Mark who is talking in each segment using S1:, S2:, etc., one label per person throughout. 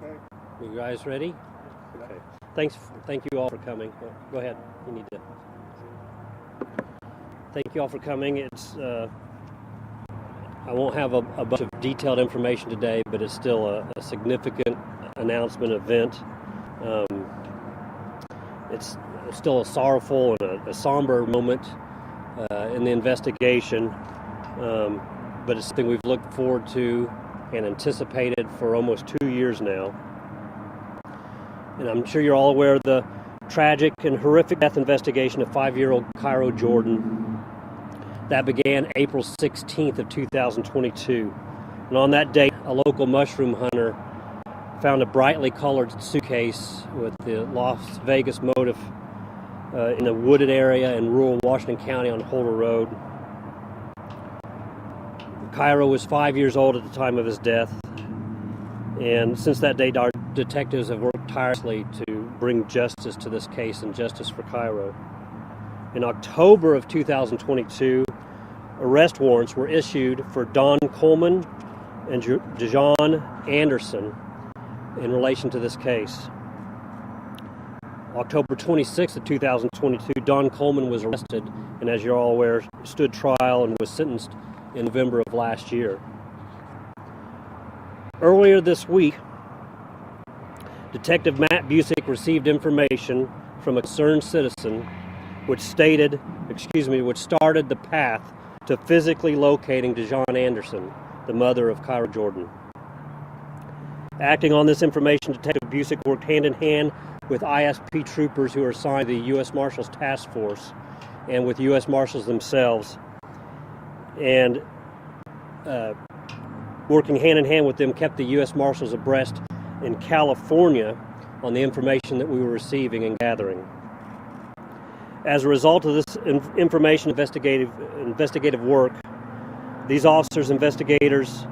S1: Okay.
S2: You guys ready? Okay. Thank you all for coming. Go ahead. You need to. Thank you all for coming. I won't have a bunch of detailed information today, but it's still a significant announcement event. It's still a sorrowful and a somber moment in the investigation, but it's something we've looked forward to and anticipated for almost 2 years now. And I'm sure you're all aware of the tragic and horrific death investigation of 5-year-old Cairo Jordan. That began April 16th of 2022. And on that date, a local mushroom hunter found a brightly colored suitcase with the Las Vegas motif in a wooded area in rural Washington County on Holder Road. Cairo was 5 years old at the time of his death. And since that date, our detectives have worked tirelessly to bring justice to this case and justice for Cairo. In October of 2022, arrest warrants were issued for Don Coleman and Dejaune Anderson in relation to this case. October 26th of 2022, Don Coleman was arrested and, as you're all aware, stood trial and was sentenced in November of last year. Earlier this week, Detective Matt Busick received information from a concerned citizen which started the path to physically locating Dejaune Anderson, the mother of Cairo Jordan. Acting on this information, Detective Busick worked hand in hand with ISP troopers who are assigned to the U.S. Marshals Task Force and with U.S. Marshals themselves. And working hand in hand with them kept the U.S. Marshals abreast in California on the information that we were receiving and gathering. As a result of this information investigative work, these officers investigators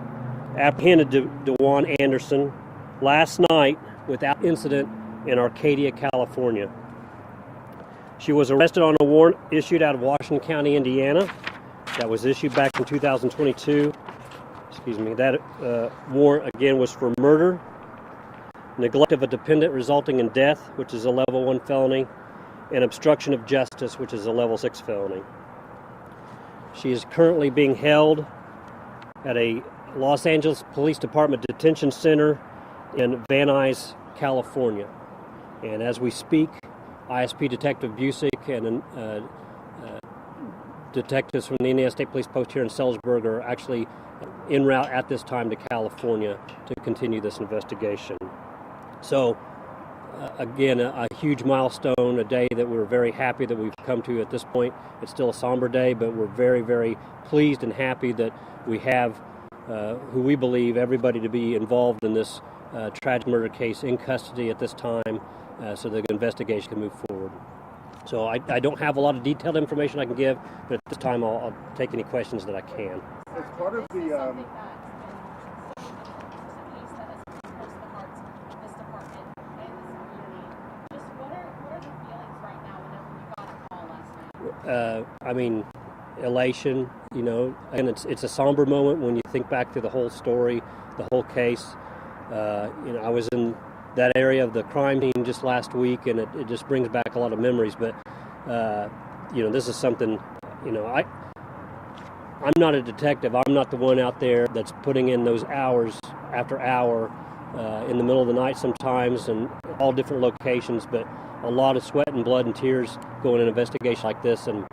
S2: apprehended Dejaune Anderson last night without incident in Arcadia, California. She was arrested on a warrant issued out of Washington County, Indiana, that was issued back in 2022. That warrant again was for murder, neglect of a dependent resulting in death, which is a level 1 felony, and obstruction of justice, which is a level 6 felony. She is currently being held at a Los Angeles Police Department detention center in Van Nuys, California. And as we speak, ISP Detective Busick and detectives from the Indiana State Police Post here in Sellersburg are actually en route at this time to California to continue this investigation. So, again, a huge milestone, a day that we're very happy that we've come to at this point. It's still a somber day, but we're very, very pleased and happy that we have who we believe everybody to be involved in this tragic murder case in custody at this time so the investigation can move forward. So I don't have a lot of detailed information I can give, but at this time I'll take any questions that I can.
S1: As part of the
S2: elation, and it's a somber moment when you think back to the whole story, the whole case. I was in that area of the crime scene just last week, and it just brings back a lot of memories. But this is something, I'm not a detective. I'm not the one out there that's putting in those hours after hour in the middle of the night sometimes, and all different locations. But a lot of sweat and blood and tears go in an investigation like this, and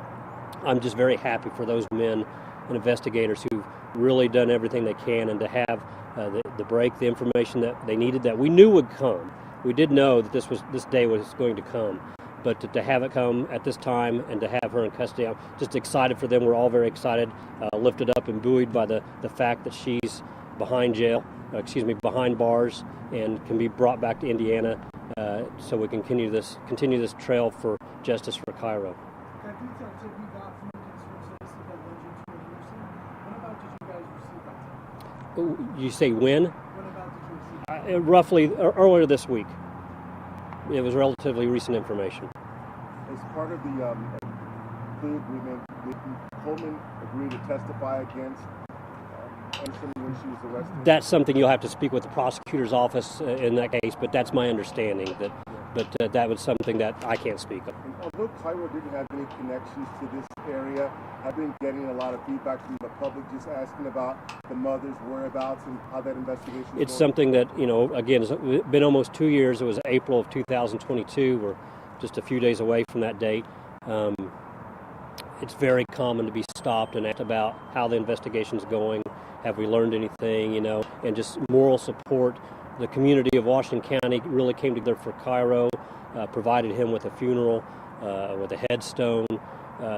S2: I'm just very happy for those men and investigators who've really done everything they can, and to have the information that they needed, that we knew would come. We did know that this day was going to come, but to have it come at this time and to have her in custody, I'm just excited for them. We're all very excited, lifted up and buoyed by the fact that she's behind bars, and can be brought back to Indiana, so we can continue this trail for justice for Cairo. You say when? Roughly earlier this week. It was relatively recent information.
S1: As part of the plea agreement, did Coleman agree to testify against Anderson when she was arrested?
S2: That's something you'll have to speak with the prosecutor's office in that case, but that's my understanding. That was something that I can't speak of.
S1: And although Cairo didn't have any connections to this area, I've been getting a lot of feedback from the public just asking about the mother's whereabouts and how that investigation is
S2: It's
S1: going.
S2: something that, again, it's been almost 2 years. It was April of 2022. We're just a few days away from that date. It's very common to be stopped and asked about how the investigation's going. Have we learned anything, and just moral support. The community of Washington County really came together for Cairo, provided him with a funeral, with a headstone.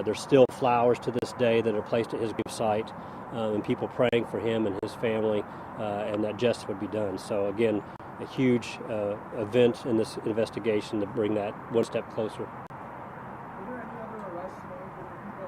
S2: There's still flowers to this day that are placed at his gravesite, and people praying for him and his family, and that justice would be done. So again, a huge event in this investigation to bring that one step closer.
S3: Were there any other arrests made with the people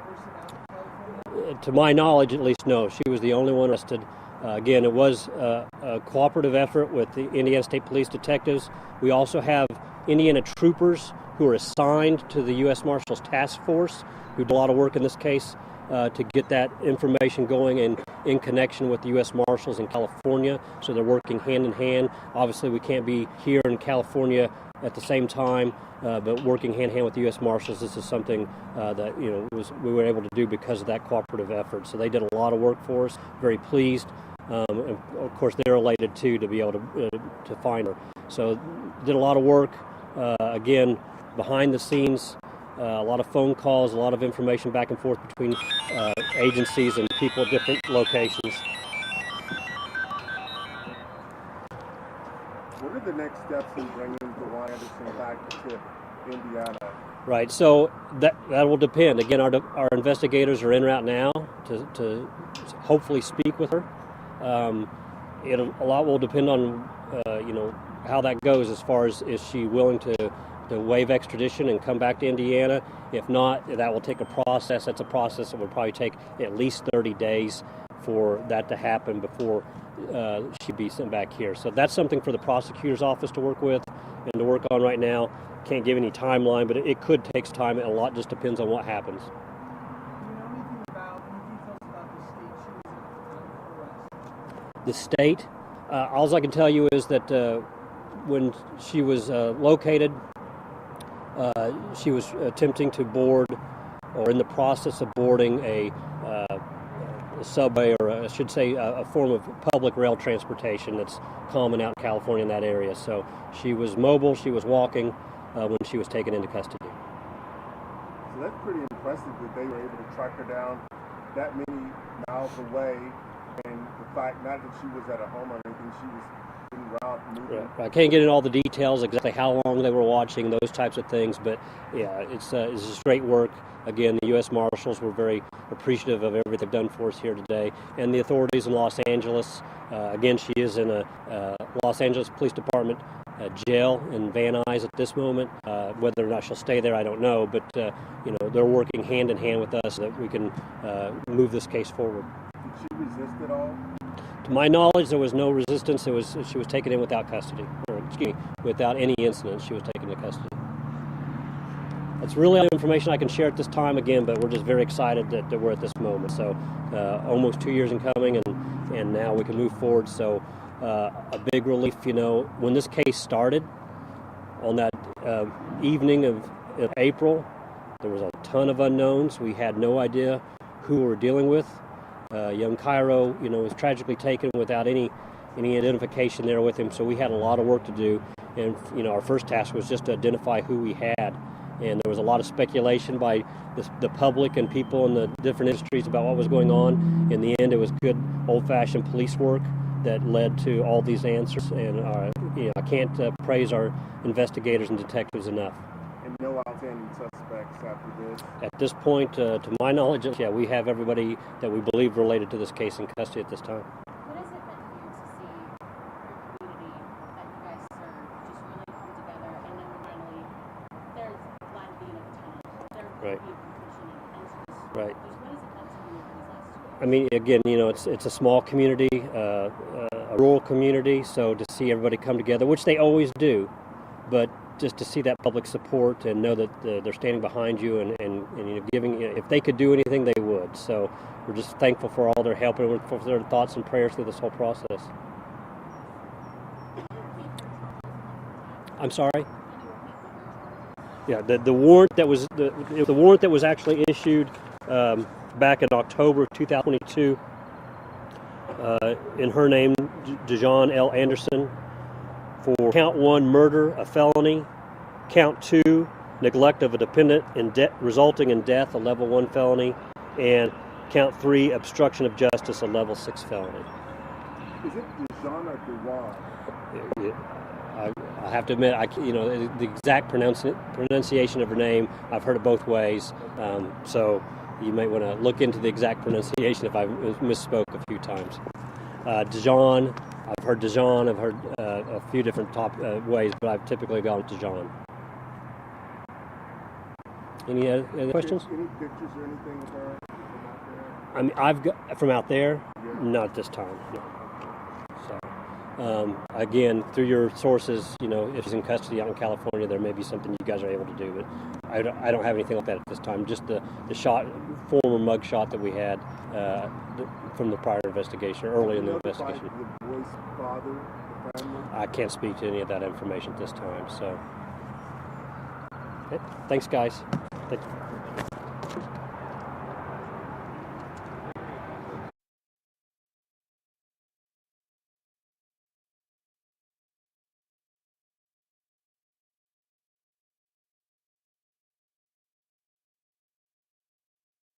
S3: Anderson out in California?
S2: To my knowledge, at least, no. She was the only one arrested. Again, it was a cooperative effort with the Indiana State Police detectives. We also have Indiana troopers who are assigned to the U.S. Marshals Task Force, who did a lot of work in this case to get that information going in connection with the U.S. Marshals in California. So they're working hand in hand. Obviously, we can't be here in California at the same time, but working hand in hand with the U.S. Marshals, this is something that we were able to do because of that cooperative effort. So they did a lot of work for us. Very pleased. And of course, they're elated too to be able to find her. So did a lot of work. Again, behind the scenes, a lot of phone calls, a lot of information back and forth between agencies and people at different locations.
S1: What are the next steps in bringing Dejaune Anderson back to Indiana?
S2: Right, so that will depend. Again, our investigators are en route now to hopefully speak with her. A lot will depend on how that goes as far as is she willing to waive extradition and come back to Indiana. If not, that will take a process. That's a process that would probably take at least 30 days for that to happen before she'd be sent back here. So that's something for the prosecutor's office to work with and to work on right now. Can't give any timeline, but it could take time. A lot just depends on what happens.
S3: Do you know anything about, any details about the state she was in at the time of arrest?
S2: The state, all I can tell you is that when she was located, she was attempting to board, or in the process of boarding, a subway, or I should say a form of public rail transportation that's common out in California in that area. So she was mobile, she was walking when she was taken into custody.
S1: So that's pretty impressive that they were able to track her down that many miles away, and the fact not that she was at a home or anything, she was en route moving.
S2: Right. I can't get into all the details, exactly how long they were watching, those types of things, but yeah, it's just great work. Again, the U.S. Marshals were very appreciative of everything they've done for us here today, and the authorities in Los Angeles. Again, she is in a Los Angeles Police Department jail in Van Nuys at this moment. Whether or not she'll stay there, I don't know, but they're working hand in hand with us so that we can move this case forward.
S1: Did she resist at all?
S2: To my knowledge, there was no resistance. She was taken in without custody, without any incident. She was taken into custody. That's really all the information I can share at this time again, but we're just very excited that we're at this moment. So almost 2 years in coming, and now we can move forward. So a big relief, when this case started on that evening of April, there was a ton of unknowns. We had no idea who we were dealing with. Young Cairo, was tragically taken without any identification there with him. So we had a lot of work to do, and our first task was just to identify who we had. And there was a lot of speculation by the public and people in the different industries about what was going on. In the end, it was good old-fashioned police work that led to all these answers. And I can't praise our investigators and detectives enough.
S1: And no outstanding suspects after this?
S2: At this point, to my knowledge, we have everybody that we believe related to this case in custody at this time.
S4: What has it meant to you to see your community that you guys serve just really come together, and then finally there's glad being at the time. There
S2: Right.
S4: be appreciating and just
S2: Right.
S4: just what has it meant to you these last 2 years?
S2: I mean, again, it's a small community, a rural community, so to see everybody come together, which they always do, but just to see that public support and know that they're standing behind you and giving, if they could do anything, they would. neighborhood. So we're just thankful for all their help and for their thoughts and prayers through this whole process. I'm sorry. Yeah, the warrant that was the warrant that was actually issued back in October of 2022 in her name, Dejaune L. Anderson, for count 1, murder, a felony, count 2, neglect of a dependent resulting in death, a level 1 felony, and count 3, obstruction of justice, a level 6 felony.
S1: Is it Dejaune or Dewan?
S2: I have to admit, the exact pronunciation of her name, I've heard it both ways, so you might want to look into the exact pronunciation if I misspoke a few times. Dejaune, I've heard Dejaune, I've heard a few different ways, but I've typically gone with Dejaune. Any other questions?
S1: Any pictures or anything of her from out there?
S2: I mean, I've got from out there,
S1: Yeah.
S2: not this time. No. So, again, through your sources, if she's in custody out in California, there may be something you guys are able to do, but I don't have anything like that at this time. Just the former mug shot that we had from the prior investigation, early in the investigation.
S1: The boy's father, the family?
S2: I can't speak to any of that information at this time. So, okay. Thanks, guys. Thank you.